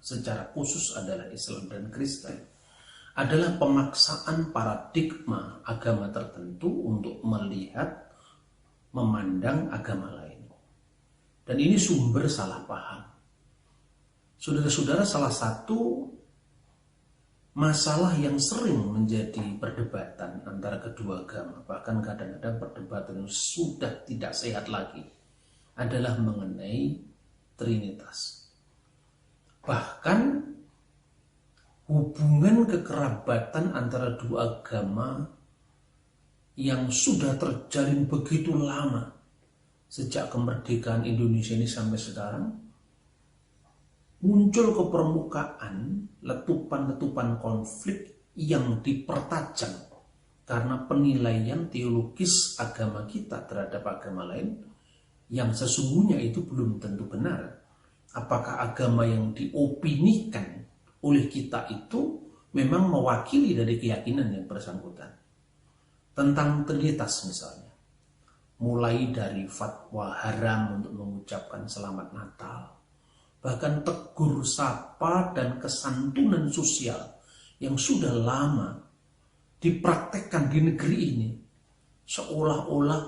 secara khusus adalah Islam dan Kristen, adalah pemaksaan paradigma agama tertentu untuk melihat, memandang agama lain. Dan ini sumber salah paham. Saudara-saudara, salah satu masalah yang sering menjadi perdebatan antara kedua agama, bahkan kadang-kadang perdebatan yang sudah tidak sehat lagi, adalah mengenai Trinitas. Bahkan hubungan kekerabatan antara dua agama yang sudah terjalin begitu lama sejak kemerdekaan Indonesia ini sampai sekarang, muncul ke permukaan letupan-letupan konflik yang dipertajam karena penilaian teologis agama kita terhadap agama lain yang sesungguhnya itu belum tentu benar. Apakah agama yang diopinikan oleh kita itu memang mewakili dari keyakinan yang bersangkutan? Tentang Trinitas misalnya, mulai dari fatwa haram untuk mengucapkan selamat Natal, bahkan tegur sapa dan kesantunan sosial yang sudah lama dipraktekkan di negeri ini seolah-olah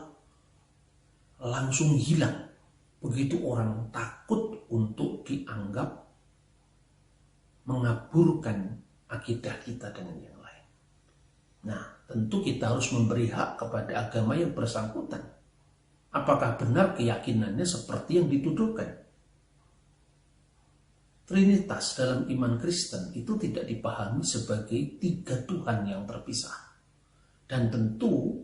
langsung hilang begitu orang takut untuk dianggap mengaburkan akidah kita dengan yang lain. Nah, tentu kita harus memberi hak kepada agama yang bersangkutan. Apakah benar keyakinannya seperti yang dituduhkan? Trinitas dalam iman Kristen itu tidak dipahami sebagai tiga Tuhan yang terpisah. Dan tentu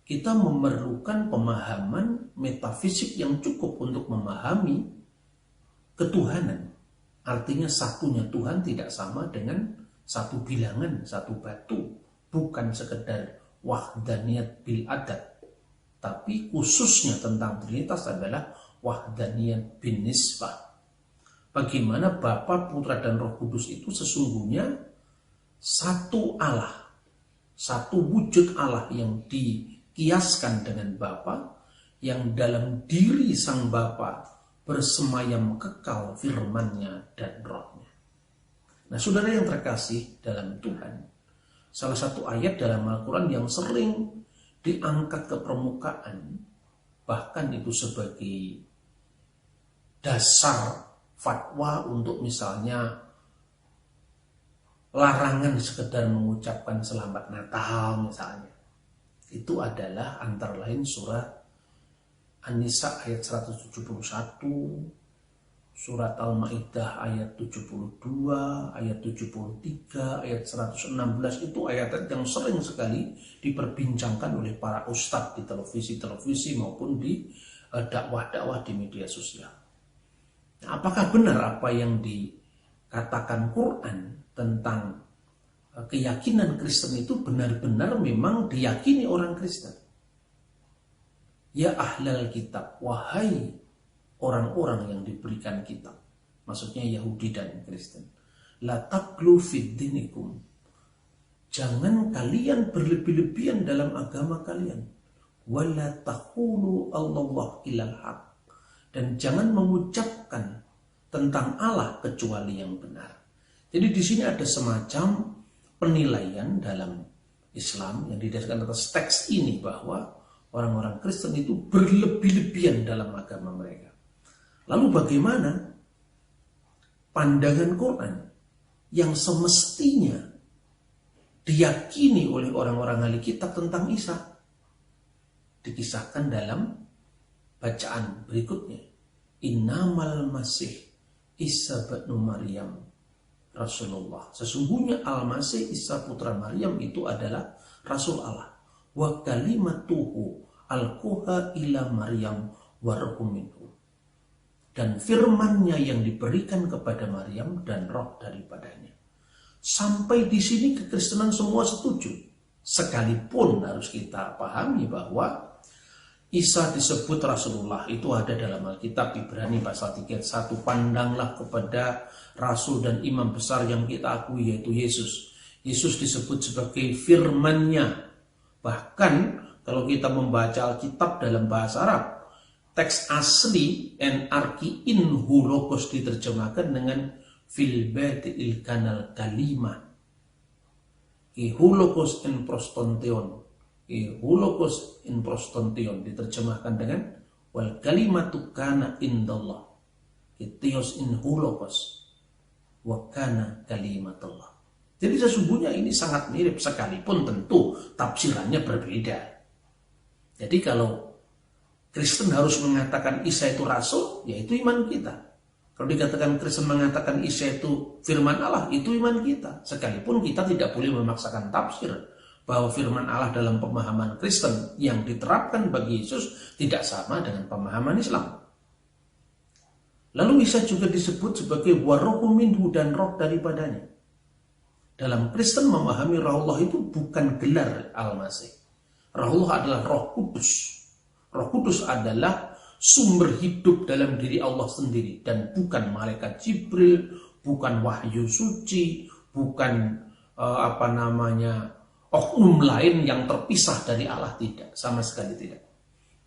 kita memerlukan pemahaman metafisik yang cukup untuk memahami ketuhanan. Artinya satunya Tuhan tidak sama dengan satu bilangan, satu batu. Bukan sekedar wahdaniyat bil adat. Tapi khususnya tentang Trinitas adalah wahdaniyat bin nisbah. Bagaimana Bapa, Putra, dan Roh Kudus itu sesungguhnya satu Allah, satu wujud Allah yang dikiaskan dengan Bapa, yang dalam diri Sang Bapa bersemayam kekal firman-Nya dan Roh-Nya. Nah, saudara yang terkasih dalam Tuhan, salah satu ayat dalam Al-Quran yang sering diangkat ke permukaan, bahkan itu sebagai dasar fatwa untuk misalnya larangan sekedar mengucapkan selamat Natal misalnya. Itu adalah antara lain surat An-Nisa ayat 171, surat Al-Maidah ayat 72, ayat 73, ayat 116. Itu ayat yang sering sekali diperbincangkan oleh para ustadz di televisi-televisi maupun di dakwah-dakwah di media sosial. Nah, apakah benar apa yang dikatakan Quran tentang keyakinan Kristen itu benar-benar memang diyakini orang Kristen? Ya ahlal kitab, wahai orang-orang yang diberikan kitab, maksudnya Yahudi dan Kristen, la taqlu fid dinikum, jangan kalian berlebih-lebihan dalam agama kalian, wala taqulu Allah ilal haq, dan jangan mengucapkan tentang Allah kecuali yang benar. Jadi di sini ada semacam penilaian dalam Islam yang didasarkan atas teks ini bahwa orang-orang Kristen itu berlebih-lebihan dalam agama mereka. Lalu bagaimana pandangan Quran yang semestinya diyakini oleh orang-orang ahli kitab tentang Isa? Dikisahkan dalam bacaan berikutnya. Innamal masih Isa bin Maryam Rasulullah. Sesungguhnya Al-Masih Isa putra Maryam itu adalah Rasul Allah. Wa kalimatuhu alquha ila Maryam wa ruhum minhu. Dan firman-Nya yang diberikan kepada Maryam dan roh daripadanya. Sampai di sini kekristenan semua setuju. Sekalipun harus kita pahami bahwa Isa disebut Rasulullah, itu ada dalam Alkitab Ibrani pasal 3 ayat 1. Pandanglah kepada Rasul dan Imam besar yang kita akui, yaitu Yesus. Yesus disebut sebagai firman-Nya. Bahkan kalau kita membaca Alkitab dalam bahasa Arab, teks asli NRK Inhu Logos diterjemahkan dengan fil badi'il kanal kalimah hulokos in prostontion. Hulokos in prostontion diterjemahkan dengan wal kalimatu kana indallah. Theos in hulokos wa kana kalimatullah. Jadi sesungguhnya ini sangat mirip, sekalipun tentu tafsirannya berbeda. Jadi kalau Kristen harus mengatakan Isa itu rasul, yaitu iman kita. Kalau dikatakan Kristen mengatakan Isa itu firman Allah, itu iman kita. Sekalipun kita tidak boleh memaksakan tafsir bahwa firman Allah dalam pemahaman Kristen yang diterapkan bagi Yesus tidak sama dengan pemahaman Islam. Lalu Isa juga disebut sebagai warohum minhu, dan roh daripadanya. Dalam Kristen memahami roh Allah itu bukan gelar Al-Masih. Roh Allah adalah Roh Kudus. Roh Kudus adalah sumber hidup dalam diri Allah sendiri, dan bukan malaikat Jibril, bukan wahyu suci, bukan oknum lain yang terpisah dari Allah. Tidak, sama sekali tidak.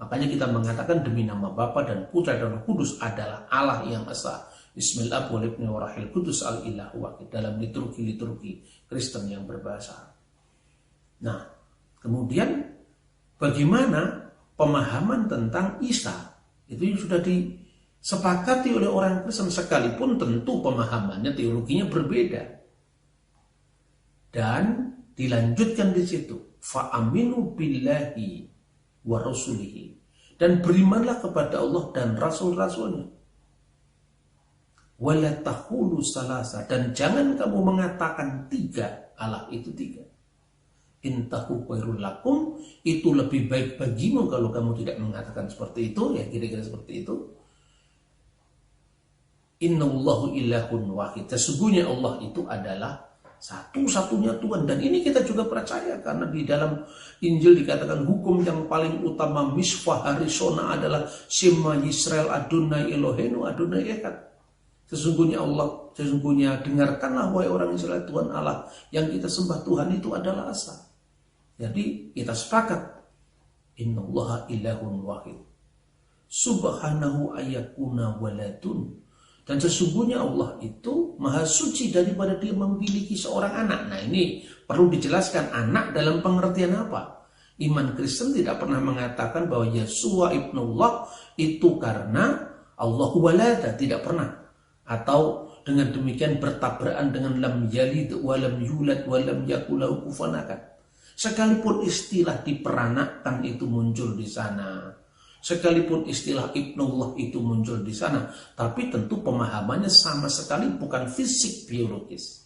Makanya kita mengatakan demi nama Bapa dan Putra dan Roh Kudus adalah Allah yang Esa. Bismillah walibni warahil kudus al-ilahu wahid, dalam liturgi Kristen yang berbahasa. Nah, kemudian bagaimana pemahaman tentang Isa? Itu sudah disepakati oleh orang Kristen, sekalipun tentu pemahamannya, teologinya berbeda. Dan dilanjutkan di situ, fa'aminu billahi wa rasulihi, dan berimanlah kepada Allah dan rasul-rasulnya. Wala tahulu salasa, dan jangan kamu mengatakan tiga, Allah itu tiga. Intahu khairul lakum, itu lebih baik bagimu kalau kamu tidak mengatakan seperti itu, ya kira-kira seperti itu. Innallahu ilahun wahid, sesungguhnya Allah itu adalah satu-satunya Tuhan. Dan ini kita juga percaya, karena di dalam Injil dikatakan hukum yang paling utama misfah harisona adalah Shema Yisrael Adonai Eloheinu Adonai Echad. Sesungguhnya dengarkanlah wahai orang Israel, Tuhan Allah yang kita sembah, Tuhan itu adalah Asa. Jadi kita sepakat, innallaha ilahun wahid subhanahu ayyakuna waladun, dan sesungguhnya Allah itu maha suci daripada dia memiliki seorang anak. Nah, ini perlu dijelaskan, anak dalam pengertian apa? Iman Kristen tidak pernah mengatakan bahwa Yesua ibnullah itu karena Allahu walada, tidak pernah. Atau dengan demikian bertabrakan dengan lam yalid walam yulad walam yakul lahu kufuwan ahad. Sekalipun istilah diperanakkan itu muncul di sana, sekalipun istilah ibnullah itu muncul di sana, tapi tentu pemahamannya sama sekali bukan fisik biologis.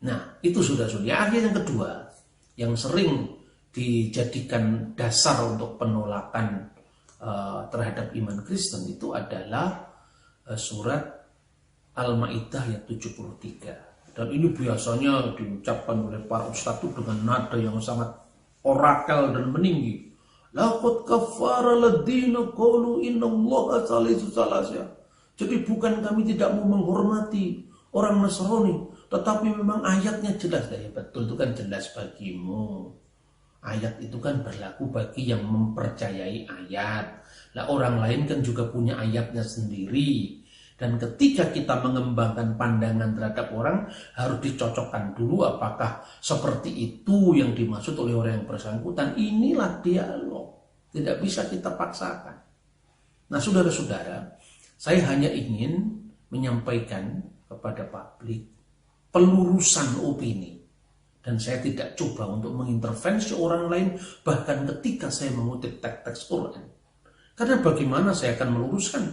Nah, itu sudah. Akhir yang kedua yang sering dijadikan dasar untuk penolakan terhadap iman Kristen itu adalah surat Al-Ma'idah ayat 73. Dan ini biasanya diucapkan oleh para ustadz itu dengan nada yang sangat orakel dan meninggi. Laqad kafara ladina qalu innallaha salisu salasa. Jadi bukan kami tidak mau menghormati orang Nasrani, tetapi memang ayatnya jelas. Ya betul, itu kan jelas bagimu. Ayat itu kan berlaku bagi yang mempercayai ayat. Lah orang lain kan juga punya ayatnya sendiri. Dan ketika kita mengembangkan pandangan terhadap orang, harus dicocokkan dulu apakah seperti itu yang dimaksud oleh orang yang bersangkutan. Inilah dialog, tidak bisa kita paksakan. Nah, saudara-saudara, saya hanya ingin menyampaikan kepada publik pelurusan opini. Dan saya tidak coba untuk mengintervensi orang lain, bahkan ketika saya mengutip teks-teks Quran. Karena bagaimana saya akan meluruskan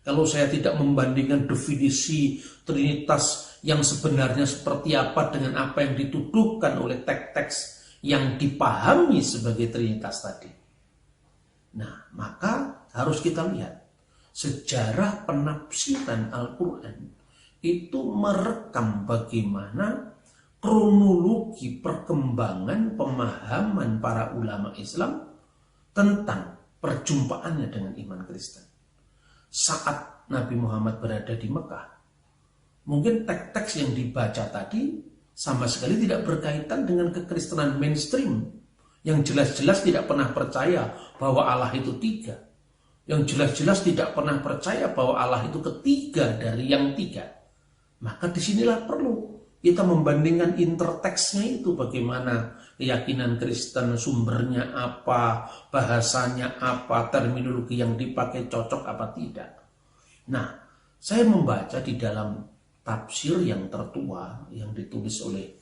kalau saya tidak membandingkan definisi Trinitas yang sebenarnya seperti apa dengan apa yang dituduhkan oleh teks-teks yang dipahami sebagai Trinitas tadi. Nah, maka harus kita lihat sejarah penafsiran Al-Quran itu merekam bagaimana kronologi perkembangan pemahaman para ulama Islam tentang perjumpaannya dengan iman Kristen. Saat Nabi Muhammad berada di Mekah, mungkin teks-teks yang dibaca tadi sama sekali tidak berkaitan dengan kekristenan mainstream yang jelas-jelas tidak pernah percaya bahwa Allah itu tiga, yang jelas-jelas tidak pernah percaya bahwa Allah itu ketiga dari yang tiga. Maka disinilah perlu kita membandingkan interteksnya itu, bagaimana keyakinan Kristen, sumbernya apa, bahasanya apa, terminologi yang dipakai cocok apa tidak. Nah, saya membaca di dalam tafsir yang tertua yang ditulis oleh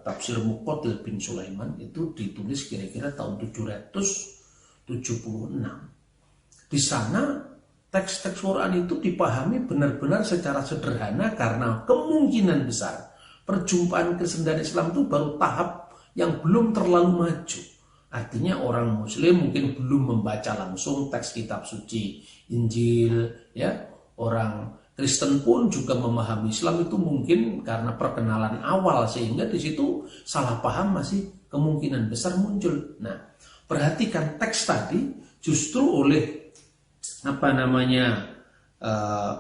tafsir Muqatil bin Sulaiman, itu ditulis kira-kira tahun 776. Di sana teks-teks Quran itu dipahami benar-benar secara sederhana karena kemungkinan besar perjumpaan Kristen dan Islam itu baru tahap yang belum terlalu maju. Artinya orang Muslim mungkin belum membaca langsung teks kitab suci Injil, ya. Orang Kristen pun juga memahami Islam itu mungkin karena perkenalan awal, sehingga di situ salah paham masih kemungkinan besar muncul. Nah, perhatikan teks tadi justru oleh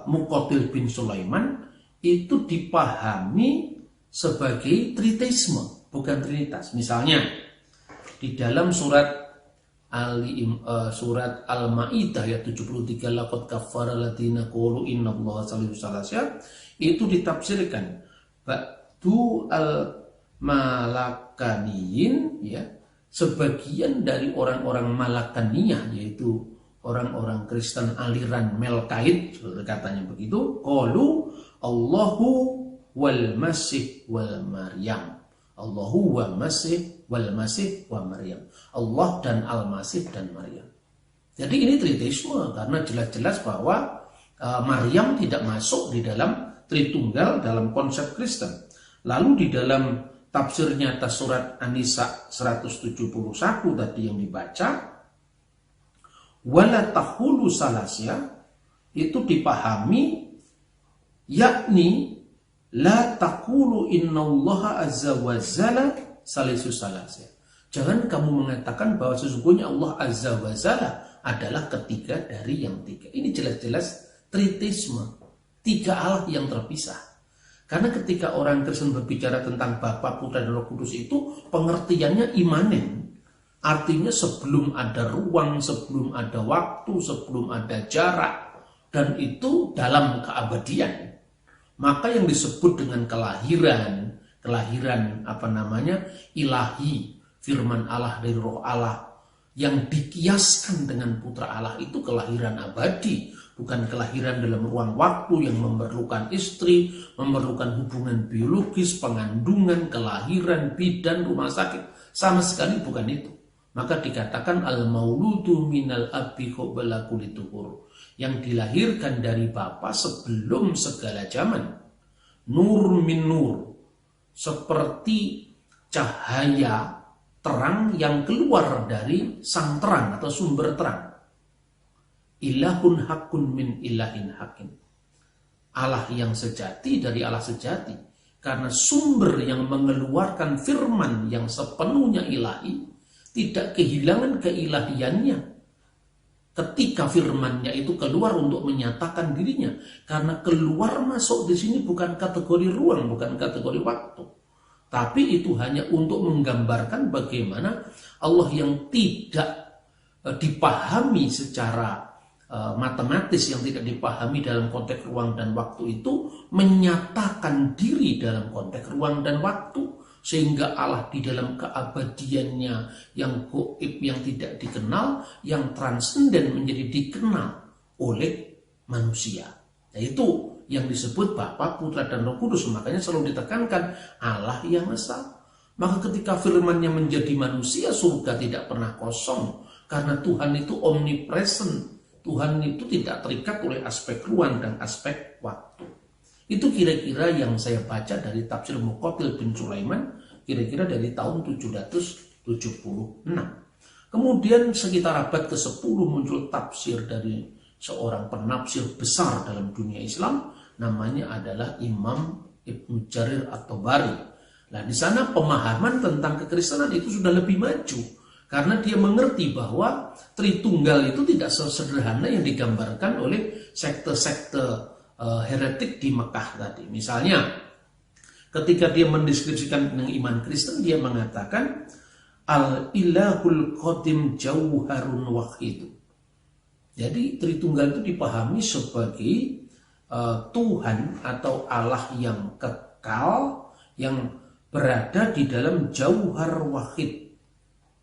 Muqatil bin Sulaiman itu dipahami sebagai tritheisme, bukan trinitas. Misalnya di dalam surat Al-Maidah ayat 73, laqad kafara alladziina qalu innallaha salisu salasa, itu ditafsirkan ba'du al-malakaniyin, ya, sebagian dari orang-orang Malakaniyah, yaitu orang-orang Kristen aliran Melkait, katanya begitu, qalu Allahu wal Masih wal Maryam. Allahu wal Masih wal Masih wa Maryam. Allah dan Al-Masih dan Maryam. Jadi ini tritheisme karena jelas-jelas bahwa Maryam tidak masuk di dalam Tritunggal dalam konsep Kristen. Lalu di dalam tafsirnya atas surat An-Nisa 171 tadi yang dibaca, wala tahulu salasya, itu dipahami yakni la taqulu innallaha azza wa jalla salisu salasya. Jangan kamu mengatakan bahwa sesungguhnya Allah azza wa jalla adalah ketiga dari yang tiga. Ini jelas-jelas tritheisme, tiga Allah yang terpisah. Karena ketika orang Kristen berbicara tentang Bapa, Putra, dan Roh Kudus itu pengertiannya imanen. Artinya sebelum ada ruang, sebelum ada waktu, sebelum ada jarak, dan itu dalam keabadian. Maka yang disebut dengan kelahiran ilahi, firman Allah dari roh Allah, yang dikiaskan dengan putra Allah itu kelahiran abadi, bukan kelahiran dalam ruang waktu yang memerlukan istri, memerlukan hubungan biologis, pengandungan, kelahiran, bidan, rumah sakit. Sama sekali bukan itu. Maka dikatakan al-mauludu minal abi qabla kulli tuhur, yang dilahirkan dari Bapa sebelum segala zaman. Nur min nur, seperti cahaya terang yang keluar dari sang terang atau sumber terang. Ilahun hakun min ilahin hakim, Allah yang sejati dari Allah sejati, karena sumber yang mengeluarkan firman yang sepenuhnya ilahi tidak kehilangan keilahiannya ketika firmannya itu keluar untuk menyatakan dirinya. Karena keluar masuk di sini bukan kategori ruang, bukan kategori waktu, tapi itu hanya untuk menggambarkan bagaimana Allah yang tidak dipahami secara matematis, yang tidak dipahami dalam konteks ruang dan waktu itu menyatakan diri dalam konteks ruang dan waktu, sehingga Allah di dalam keabadiannya yang gaib, yang tidak dikenal, yang transenden menjadi dikenal oleh manusia. Nah, itu yang disebut Bapa, Putra, dan Roh Kudus. Makanya selalu ditekankan Allah yang esa. Maka ketika firman-Nya menjadi manusia, surga tidak pernah kosong, karena Tuhan itu omnipresent. Tuhan itu tidak terikat oleh aspek ruang dan aspek waktu. Itu kira-kira yang saya baca dari tafsir Muqatil bin Sulaiman, kira-kira dari tahun 776. Kemudian sekitar abad ke-10 muncul tafsir dari seorang penafsir besar dalam dunia Islam, namanya adalah Imam Ibnu Jarir At-Tabari. Nah, di sana pemahaman tentang kekristenan itu sudah lebih maju, karena dia mengerti bahwa Tritunggal itu tidak sesederhana yang digambarkan oleh sekte-sekte heretik di Mekah tadi. Misalnya ketika dia mendeskripsikan tentang iman Kristen, dia mengatakan al-ilahul qadim jauharun wahid. Jadi Tritunggal itu dipahami sebagai Tuhan atau Allah yang kekal, yang berada di dalam jauhar wahid,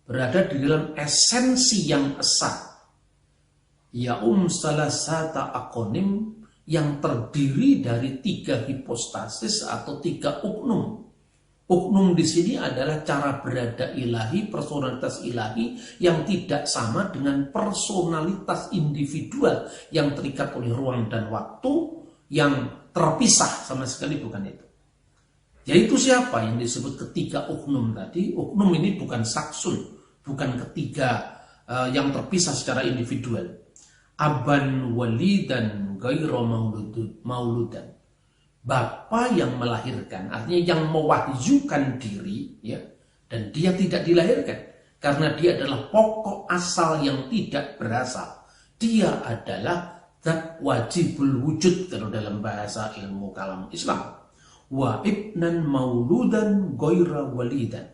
berada di dalam esensi yang esa. Ya salasata akonim, yang terdiri dari 3 hipostasis atau 3 uknum. Uknum di sini adalah cara berada ilahi, personalitas ilahi yang tidak sama dengan personalitas individual yang terikat oleh ruang dan waktu, yang terpisah sama sekali, bukan itu. Yaitu siapa yang disebut ketiga uknum tadi? Uknum ini bukan saksun, bukan ketiga yang terpisah secara individual. Aban walidan gaira mauludan. Bapa yang melahirkan, artinya yang mewahyukan diri, ya, dan dia tidak dilahirkan karena dia adalah pokok asal yang tidak berasal. Dia adalah zat wajibul wujud kalau dalam bahasa ilmu kalam Islam. Wa ibnan mauludan gaira walidan.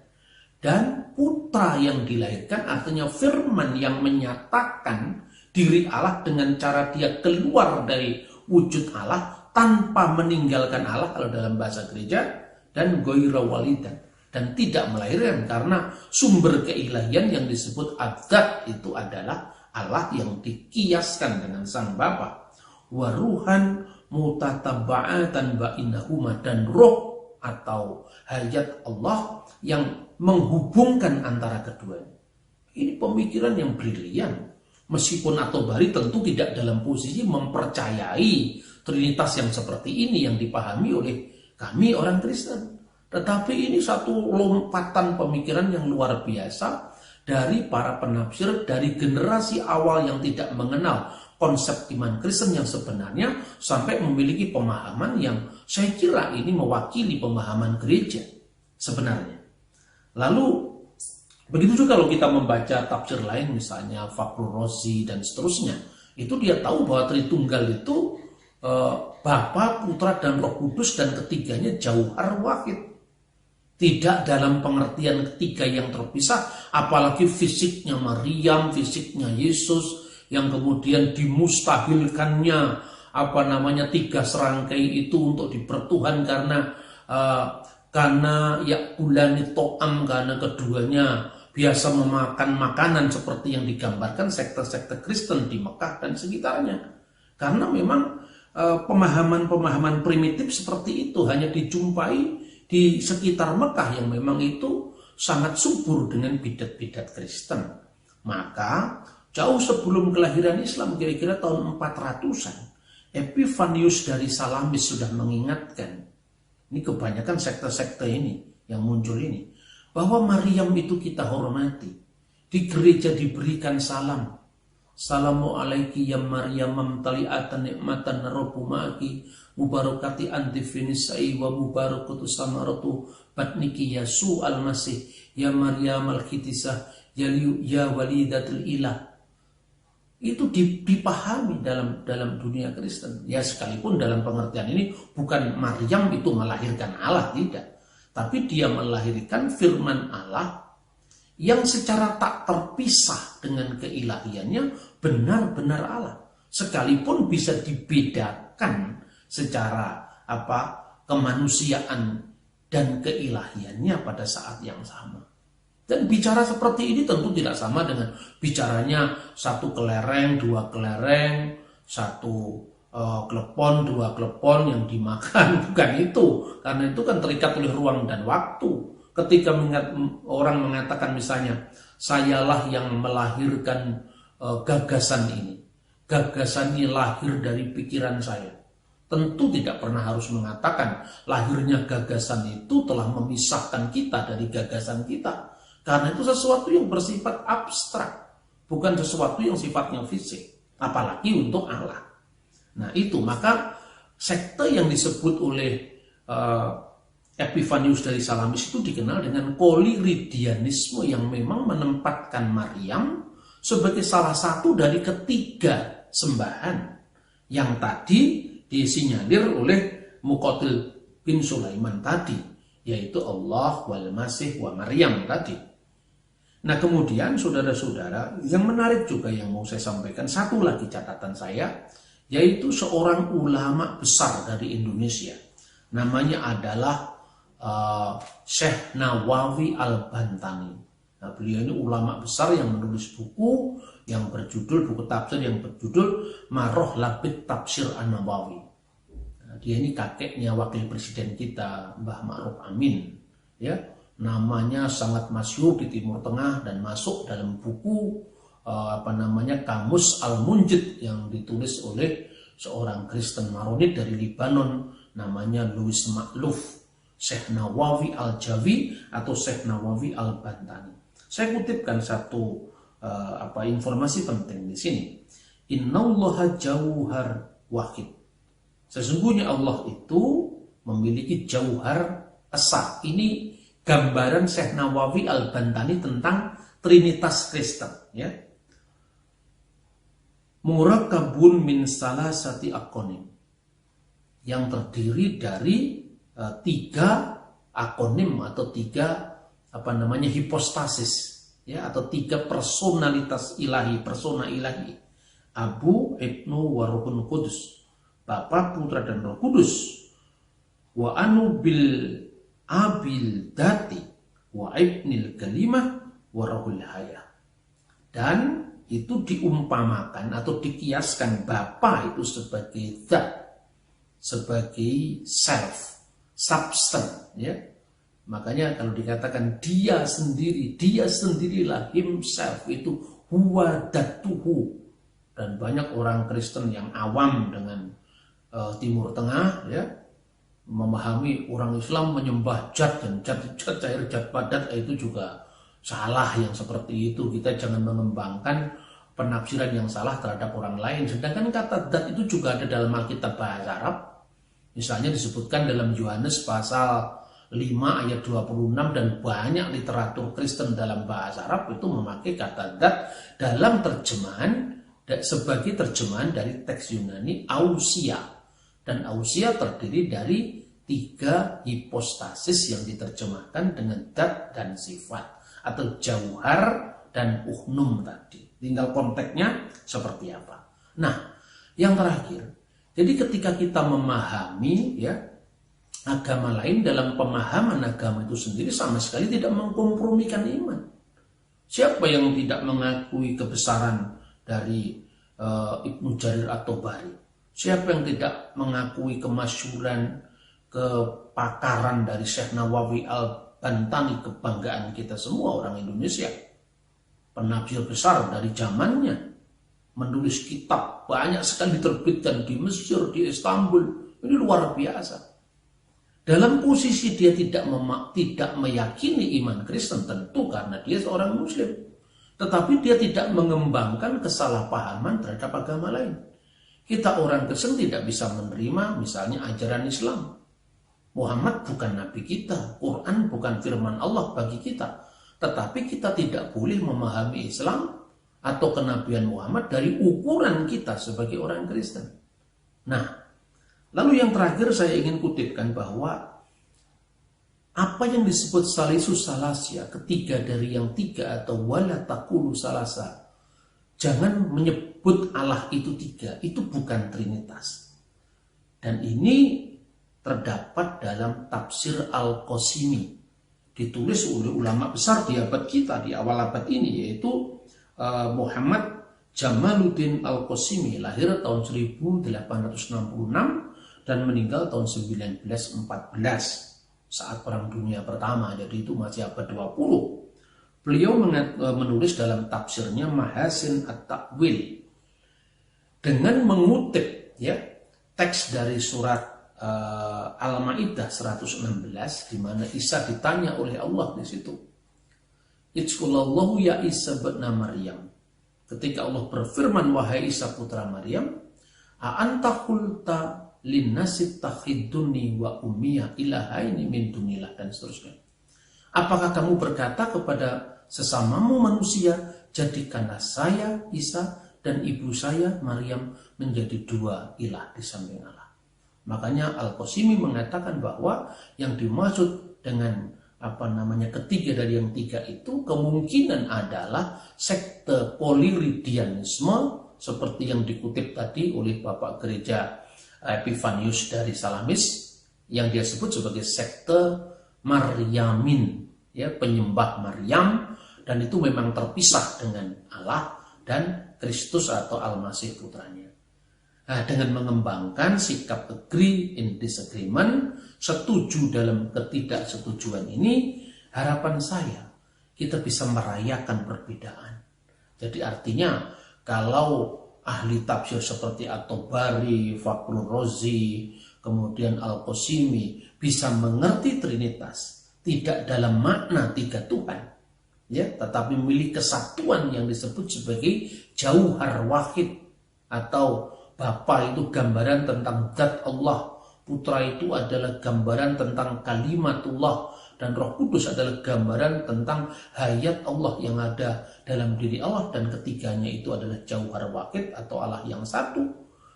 Dan putra yang dilahirkan artinya firman yang menyatakan diri Allah dengan cara dia keluar dari wujud Allah tanpa meninggalkan Allah kalau dalam bahasa gereja, dan gaira walidan, dan tidak melahirkan karena sumber keilahian yang disebut adzat itu adalah Allah yang dikiaskan dengan sang Bapa. Waruhan mutatabba'atan bainahuma, dan roh atau hayat Allah yang menghubungkan antara keduanya. Ini pemikiran yang brilian. Meskipun At-Tabari tentu tidak dalam posisi mempercayai Trinitas yang seperti ini yang dipahami oleh kami orang Kristen. Tetapi ini satu lompatan pemikiran yang luar biasa dari para penafsir dari generasi awal yang tidak mengenal konsep iman Kristen yang sebenarnya, sampai memiliki pemahaman yang saya kira ini mewakili pemahaman gereja sebenarnya. Lalu begitu juga kalau kita membaca tafsir lain, misalnya Fakhrur Razi dan seterusnya, itu dia tahu bahwa Tritunggal itu Bapa, Putra, dan Roh Kudus, dan ketiganya jauhar wahid. Tidak dalam pengertian ketiga yang terpisah, apalagi fisiknya Maryam, fisiknya Yesus, yang kemudian dimustahilkannya tiga serangkai itu untuk dipertuhan karena yakulani to'am, karena keduanya biasa memakan makanan seperti yang digambarkan sekte-sekte Kristen di Mekah dan sekitarnya. Karena memang pemahaman-pemahaman primitif seperti itu hanya dijumpai di sekitar Mekah yang memang itu sangat subur dengan bidat-bidat Kristen. Maka jauh sebelum kelahiran Islam, kira-kira tahun 400-an, Epifanius dari Salamis sudah mengingatkan, ini kebanyakan sekte-sekte ini yang muncul ini, bahwa Maryam itu kita hormati. Di gereja diberikan salam. Salamu alaiki ya Maryam mamtali'atan nikmatan rabbu ma'aki mubarakati anti finisai wa mubarakatu samaratu batniki Yesu al-Masih ya Maryam al-Khitisah ya walidatul ilah. Itu dipahami dalam dunia Kristen. Ya, sekalipun dalam pengertian ini bukan Maryam itu melahirkan Allah, tidak. Tapi dia melahirkan firman Allah yang secara tak terpisah dengan keilahiannya benar-benar Allah. Sekalipun bisa dibedakan secara kemanusiaan dan keilahiannya pada saat yang sama. Dan bicara seperti ini tentu tidak sama dengan bicaranya satu kelereng, dua kelereng, satu klepon, dua klepon yang dimakan. Bukan itu, karena itu kan terikat oleh ruang dan waktu. Ketika orang mengatakan misalnya, sayalah yang melahirkan gagasan ini, gagasan ini lahir dari pikiran saya, tentu tidak pernah harus mengatakan lahirnya gagasan itu telah memisahkan kita dari gagasan kita. Karena itu sesuatu yang bersifat abstrak, bukan sesuatu yang sifatnya fisik, apalagi untuk Allah. Nah itu, maka sekte yang disebut oleh Epifanius dari Salamis itu dikenal dengan Koliridianisme, yang memang menempatkan Maryam sebagai salah satu dari ketiga sembahan yang tadi disinyalir oleh Muqatil bin Sulaiman tadi, yaitu Allah wal Masih wa Maryam tadi. Nah kemudian saudara-saudara, yang menarik juga yang mau saya sampaikan, satu lagi catatan saya, yaitu seorang ulama besar dari Indonesia. Namanya adalah Syekh Nawawi Al-Bantani. Nah, beliau ini ulama besar yang menulis buku tafsir yang berjudul Maroh Labid Tafsir An-Nawawi. Nah, dia ini kakeknya wakil presiden kita, Mbah Ma'ruf Amin. Ya, namanya sangat masyhur di Timur Tengah dan masuk dalam buku Kamus Al-Munjid yang ditulis oleh seorang Kristen Maronit dari Libanon, namanya Louis Makluf, Syekh Nawawi Al-Jawi atau Syekh Nawawi Al-Bantani. Saya kutipkan satu informasi penting di sini. Innallaha jauhar wahid. Sesungguhnya Allah itu memiliki jauhar esa. Ini gambaran Syekh Nawawi Al-Bantani tentang Trinitas Kristen, ya. Murakabun min salasati akonim, yang terdiri dari tiga akonim atau tiga hipostasis, ya, atau tiga personalitas ilahi, persona ilahi. Abu, Ibnu, Waruhun Kudus, Bapa, Putra dan Roh Kudus. Wa anu bil abil dati wa ibnil kalimah wa rohul hayah. Dan itu diumpamakan atau dikiaskan Bapa itu sebagai zat, sebagai self, substance, ya. Makanya kalau dikatakan dia sendirilah himself, itu huwa datuhu. Dan banyak orang Kristen yang awam dengan Timur Tengah, ya, memahami orang Islam menyembah jat dan jat cair, jat padat, itu juga salah yang seperti itu. Kita jangan mengembangkan penafsiran yang salah terhadap orang lain. Sedangkan kata dat itu juga ada dalam Alkitab bahasa Arab. Misalnya disebutkan dalam Yohanes pasal 5 ayat 26, dan banyak literatur Kristen dalam bahasa Arab itu memakai kata dat dalam terjemahan sebagai terjemahan dari teks Yunani ausia. Dan ausia terdiri dari tiga hipostasis yang diterjemahkan dengan dat dan sifat, atau jauhar dan uhnum tadi. Tinggal konteksnya seperti apa. Nah, yang terakhir, jadi ketika kita memahami, ya, agama lain, dalam pemahaman agama itu sendiri sama sekali tidak mengkompromikan iman. Siapa yang tidak mengakui kebesaran dari Ibnu Jarir at-Tabari? Siapa yang tidak mengakui kemasyhuran, kepakaran dari Syekh Nawawi Al-Bantani, kebanggaan kita semua orang Indonesia, penafsir besar dari zamannya, menulis kitab banyak sekali diterbitkan di Mesir, di Istanbul. Ini luar biasa. Dalam posisi dia tidak meyakini iman Kristen, tentu karena dia seorang Muslim, tetapi dia tidak mengembangkan kesalahpahaman terhadap agama lain. Kita orang Kristen tidak bisa menerima misalnya ajaran Islam. Muhammad bukan nabi kita, Quran bukan firman Allah bagi kita. Tetapi kita tidak boleh memahami Islam atau kenabian Muhammad dari ukuran kita sebagai orang Kristen. Nah, lalu yang terakhir saya ingin kutipkan bahwa apa yang disebut salisus salasia, ketiga dari yang tiga, atau wala taqulu salasa, jangan menyebut Allah itu tiga, itu bukan Trinitas. Dan ini terdapat dalam tafsir Al-Qasimi, ditulis oleh ulama besar di abad kita, di awal abad ini, yaitu Muhammad Jamaluddin Al-Qasimi, lahir tahun 1866 dan meninggal tahun 1914 saat Perang Dunia Pertama, jadi itu masih abad 20. Beliau menulis dalam tafsirnya Mahasin At-Ta'wil dengan mengutip, ya, teks dari surat Al-Maidah 116, di mana Isa ditanya oleh Allah di situ. Idzkullahu ya Isa bin Maryam. Ketika Allah berfirman, wahai Isa putra Maryam, a anta qulta linnasi takhiduni wa ummiya ilahaini min dunillah, dan seterusnya. Apakah kamu berkata kepada sesamamu manusia, jadikanlah saya Isa dan ibu saya Maryam menjadi dua ilah di samping Allah. Makanya Al-Qasimi mengatakan bahwa yang dimaksud dengan ketiga dari yang tiga itu kemungkinan adalah sekte Poliridianisme, seperti yang dikutip tadi oleh Bapak Gereja Epifanius dari Salamis, yang dia sebut sebagai sekte Maryamin, ya, penyembah Maryam, dan itu memang terpisah dengan Allah dan Kristus atau Al-Masih putranya. Nah, dengan mengembangkan sikap agree in disagreement, setuju dalam ketidaksetujuan ini, harapan saya kita bisa merayakan perbedaan. Jadi artinya kalau ahli tafsir seperti At-Tabari, Fakhrul Razi, kemudian Al-Qasimi bisa mengerti Trinitas tidak dalam makna tiga Tuhan, ya, tetapi memiliki kesatuan yang disebut sebagai Jauhar Wahid, atau Bapa itu gambaran tentang zat Allah, Putra itu adalah gambaran tentang kalimatullah, dan Roh Kudus adalah gambaran tentang hayat Allah yang ada dalam diri Allah, dan ketiganya itu adalah Jauhar Wahid atau Allah yang satu.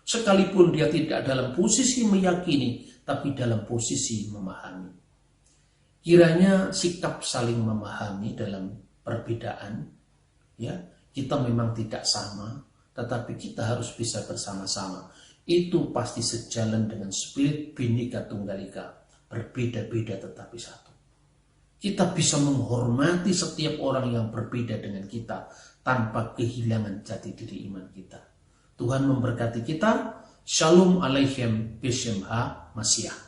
Sekalipun dia tidak dalam posisi meyakini, tapi dalam posisi memahami. Kiranya sikap saling memahami dalam perbedaan, ya, kita memang tidak sama, tetapi kita harus bisa bersama-sama. Itu pasti sejalan dengan spirit Bhinneka Tunggal Ika, berbeda-beda tetapi satu. Kita bisa menghormati setiap orang yang berbeda dengan kita tanpa kehilangan jati diri iman kita. Tuhan memberkati kita. Shalom Aleichem B'Shem HaMashiach.